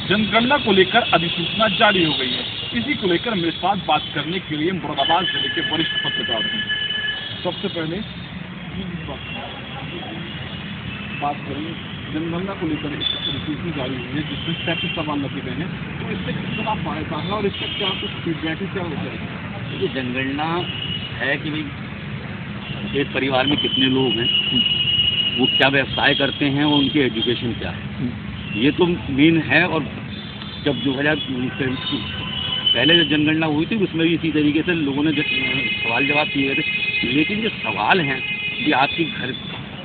जनगणना को लेकर अधिसूचना जारी हो गई है। इसी को लेकर मेरे साथ बात करने के लिए मुरादाबाद जिले के वरिष्ठ पत्रकार हैं। सबसे पहले बात करें, जनगणना को लेकर अधिसूचना जारी हुई है जिसमें 37 सवाल लगे गए हैं, तो इससे कितना फायदा है और इसका क्या कुछ फीडबैक क्या हो जाएगा? ये जनगणना है कि भाई एक परिवार में कितने लोग हैं, वो क्या व्यवसाय करते हैं और उनकी एजुकेशन क्या है, ये तो मेन है। और जब 2000 पहले जब जनगणना हुई थी उसमें भी इसी तरीके से लोगों ने सवाल जवाब किए थे, लेकिन जो सवाल हैं कि आपकी घर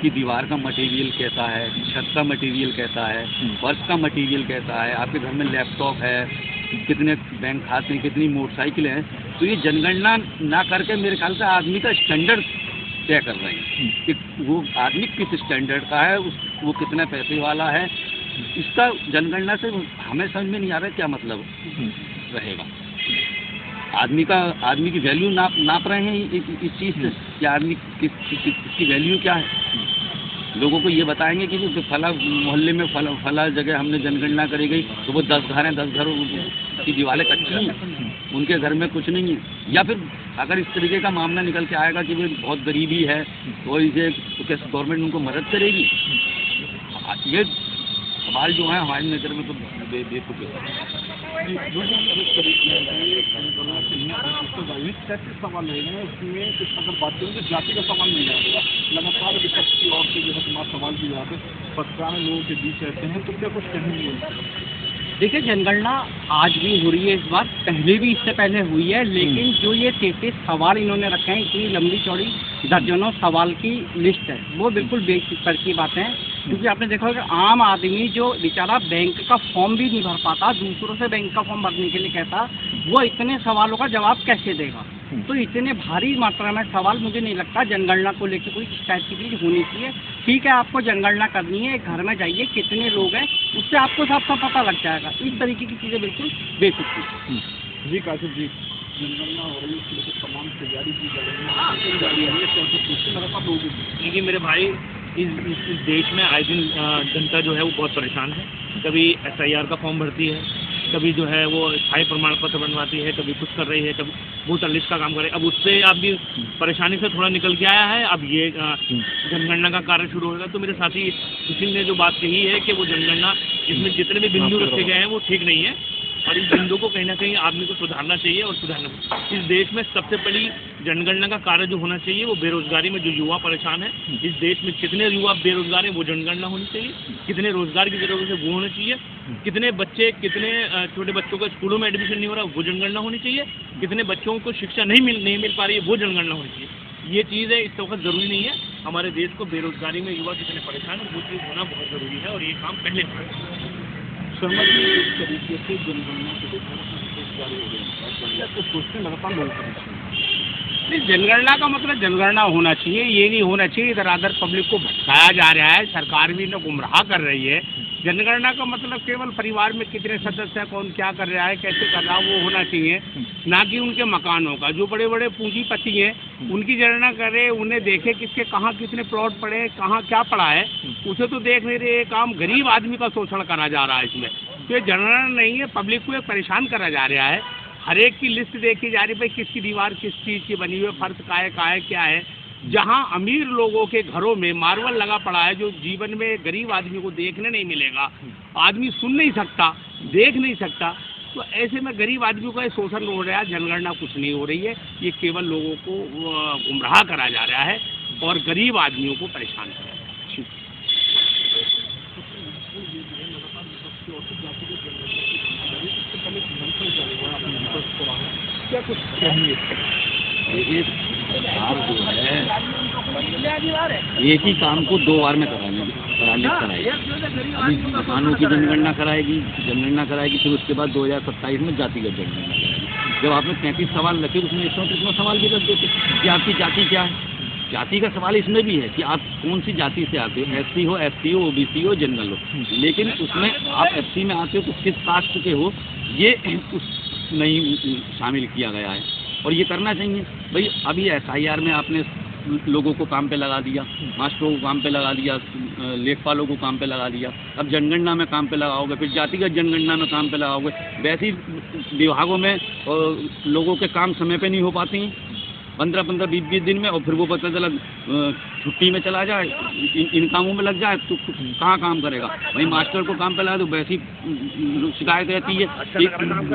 की दीवार का मटेरियल कैसा है, छत का मटेरियल कैसा है, फर्श का मटेरियल कैसा है, आपके घर में लैपटॉप है, कितने बैंक खाते हैं, कितनी मोटरसाइकिल हैं, तो ये जनगणना ना करके मेरे ख्याल से आदमी का स्टैंडर्ड तय कर रहे हैं कि वो आदमी किस स्टैंडर्ड का है, वो कितने पैसे वाला है। इसका जनगणना से हमें समझ में नहीं आ रहा है क्या मतलब रहेगा। आदमी की वैल्यू नाप रहे हैं इस चीज़ से कि आदमी किसकी वैल्यू क्या है। लोगों को ये बताएंगे कि फला मोहल्ले में फला जगह हमने जनगणना करी गई तो वो 10 घर हैं, 10 घरों की दीवारें कच्ची हैं, उनके घर में कुछ नहीं है। या फिर अगर इस तरीके का मामला निकल के आएगा कि भाई बहुत गरीबी है तो इसे तो क्या गवर्नमेंट उनको मदद करेगी? ये सवाल जो है हमारी नज़र में तो बेवकूफ़ है। सवाल रहेगा उसमें कुछ अगर बात करें तो जाति का सवाल नहीं आएगा। लगातार विपक्ष की ओर से जो है तुम्हारा सवाल की जाते पत्रकार लोगों के बीच रहते हैं, तो क्या कुछ कहेंगे? देखिए, जनगणना आज भी हो रही है, इस बार पहले भी इससे पहले हुई है, लेकिन जो ये 33 सवाल इन्होंने रखे हैं, इतनी लंबी चौड़ी दर्जनों सवाल की लिस्ट है, वो बिल्कुल बेफिक्र की बातें हैं। क्योंकि आपने देखा होगा आम आदमी जो बेचारा बैंक का फॉर्म भी नहीं भर पाता, दूसरों से बैंक का फॉर्म भरने के लिए कहता, वो इतने सवालों का जवाब कैसे देगा? तो इतने भारी मात्रा में सवाल मुझे नहीं लगता जनगणना को लेकर कोई शिकायत की चीज़ होनी चाहिए। ठीक है, आपको जनगणना करनी है, घर में जाइए कितने लोग हैं उससे आपको साफ साफ पता लग जाएगा। इस तरीके की चीज़ें बिल्कुल बेफिक्र। जी काशिफ जी, जनगणना हो रही है, उसके तमाम तैयारी की जा रही है। देखिए मेरे भाई, इस देश में आए दिन जनता जो है वो बहुत परेशान है। कभी SIR का फॉर्म भरती है, कभी जो है वो स्थायी प्रमाण पत्र बनवाती है, कभी कुछ कर रही है, कभी वोटर लिस्ट का काम कर रही है। अब उससे आप भी परेशानी से थोड़ा निकल के आया है। अब ये जनगणना का कार्य शुरू होगा। तो मेरे साथी सुशील ने जो बात कही है कि वो जनगणना इसमें जितने भी बिंदु रखे गए हैं वो ठीक नहीं है, और इस बिंदु को कहीं ना कहीं आदमी को सुधारना चाहिए। और सुधारना इस देश में सबसे बड़ी जनगणना का कार्य जो होना चाहिए वो बेरोजगारी में जो युवा परेशान है, इस देश में कितने युवा बेरोजगार हैं वो जनगणना होनी चाहिए, कितने रोजगार की जरूरत है वो होना चाहिए, कितने छोटे बच्चों का स्कूलों में एडमिशन नहीं हो रहा वो जनगणना होनी चाहिए, कितने बच्चों को शिक्षा नहीं मिल पा रही है वो जनगणना होनी चाहिए। ये चीज़ है, इस वक्त ज़रूरी नहीं है। हमारे देश को बेरोजगारी में युवा कितने परेशान है वो चीज़ होना बहुत ज़रूरी है, और ये काम पहले होना चाहिए। शर्मा जी, इस तरीके से जनगणना को जारी हो गई तो सोचते लगातार लोग नहीं, जनगणना का मतलब जनगणना होना चाहिए, ये नहीं होना चाहिए इधर अदर पब्लिक को भटकाया जा रहा है, सरकार भी इन्हें गुमराह कर रही है। जनगणना का मतलब केवल परिवार में कितने सदस्य हैं, कौन क्या कर रहा है, कैसे कर रहा है वो होना चाहिए, ना कि उनके मकानों का। जो बड़े बड़े पूंजीपति हैं उनकी जनगणना करे, उन्हें देखे किसके कहाँ कितने प्लॉट पड़े हैं, कहाँ क्या पड़ा है, उसे तो देख नहीं रहे। एक आम गरीब आदमी का शोषण करा जा रहा है इसमें। तो ये जनगणना नहीं है, पब्लिक को परेशान करा जा रहा है। हर एक की लिस्ट देखी जा रही है, भाई किसकी दीवार किस चीज़ की बनी हुई है, फर्श का है क्या है। जहां अमीर लोगों के घरों में मार्बल लगा पड़ा है, जो जीवन में गरीब आदमी को देखने नहीं मिलेगा, आदमी सुन नहीं सकता, देख नहीं सकता, तो ऐसे में गरीब आदमी का शोषण हो रहा है। जनगणना कुछ नहीं हो रही है, ये केवल लोगों को गुमराह करा जा रहा है और गरीब आदमियों को परेशान कर रहा है। क्या कुछ कहेंगे? देखिए, सरकार जो है एक ही काम को 2 बार में कराएगी। अभी किसानों की जनगणना कराएगी, फिर उसके बाद 2027 में जातिगत जनगणना कराएगी। जब आपने 33 सवाल रखे उसमें 133वां सवाल भी रख देते कि आपकी जाति क्या है। जाति का सवाल इसमें भी है कि आप कौन सी जाति से आते हो, SC हो, ST हो, OBC हो, जनरल हो, लेकिन उसमें आप SC में आते हो तो किस कास्ट के हो ये नहीं शामिल किया गया है। और ये करना चाहिए भाई। अभी SIR में आपने लोगों को काम पे लगा दिया, मास्टरों को काम पे लगा दिया, लेखपालों को काम पे लगा दिया। अब जनगणना में काम पे लगाओगे, फिर जातिगत जनगणना में काम पे लगाओगे। वैसे ही विभागों में लोगों के काम समय पे नहीं हो पाती हैं, 15-15, 20-20 दिन में, और फिर वो पता चला छुट्टी में चला जाए, इन कामों में लग जाए, तो कहाँ काम करेगा। वहीं मास्टर को काम पे लगा दो, वैसी शिकायत रहती है कि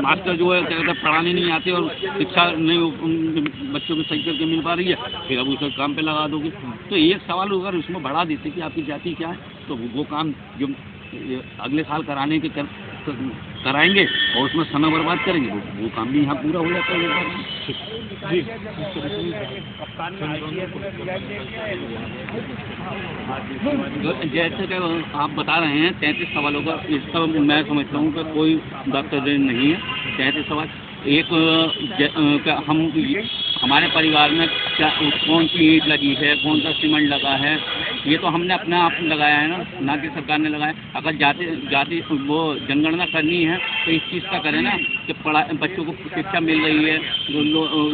मास्टर जो है क्या कहते हैं पढ़ाने नहीं आते और शिक्षा नहीं बच्चों को सही करके मिल पा रही है, फिर अब उसे काम पे लगा दोगे। तो एक सवाल अगर उसमें बढ़ा देते कि आपकी जाति क्या है, तो वो काम जो अगले साल कराने के कराएंगे और उसमें समय बर्बाद करेंगे, वो काम भी यहाँ पूरा हो जाता है। जी जैसे कि आप बता रहे हैं 33 सवालों का, इसका मैं समझता हूँ कि कोई डॉक्टर नहीं है। 33 सवाल, एक हमारे परिवार में क्या कौन सी ईंट लगी है, कौन सा सीमेंट लगा है, ये तो हमने अपने आप लगाया है ना कि सरकार ने लगाया। अगर जाति वो जनगणना करनी है तो इस चीज़ का करें ना कि बच्चों को शिक्षा मिल रही है,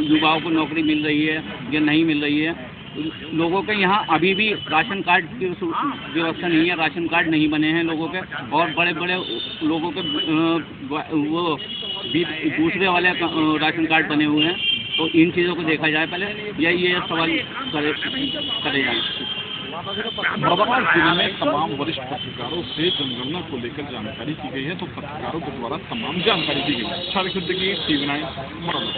युवाओं को नौकरी मिल रही है या नहीं मिल रही है। लोगों के यहाँ अभी भी राशन कार्ड की व्यवस्था नहीं है, राशन कार्ड नहीं बने हैं लोगों के, और बड़े बड़े लोगों के वो भी दूसरे वाले राशन कार्ड बने हुए हैं। तो इन चीज़ों को देखा जाए पहले, या ये सवाल करे जाए। मुरादाबाद जिले में तमाम वरिष्ठ पत्रकारों से जनगणना को लेकर जानकारी की गई है, तो पत्रकारों के द्वारा तमाम जानकारी दी गई है। 4 सिद्दीकी, TV9 मुरादाबाद।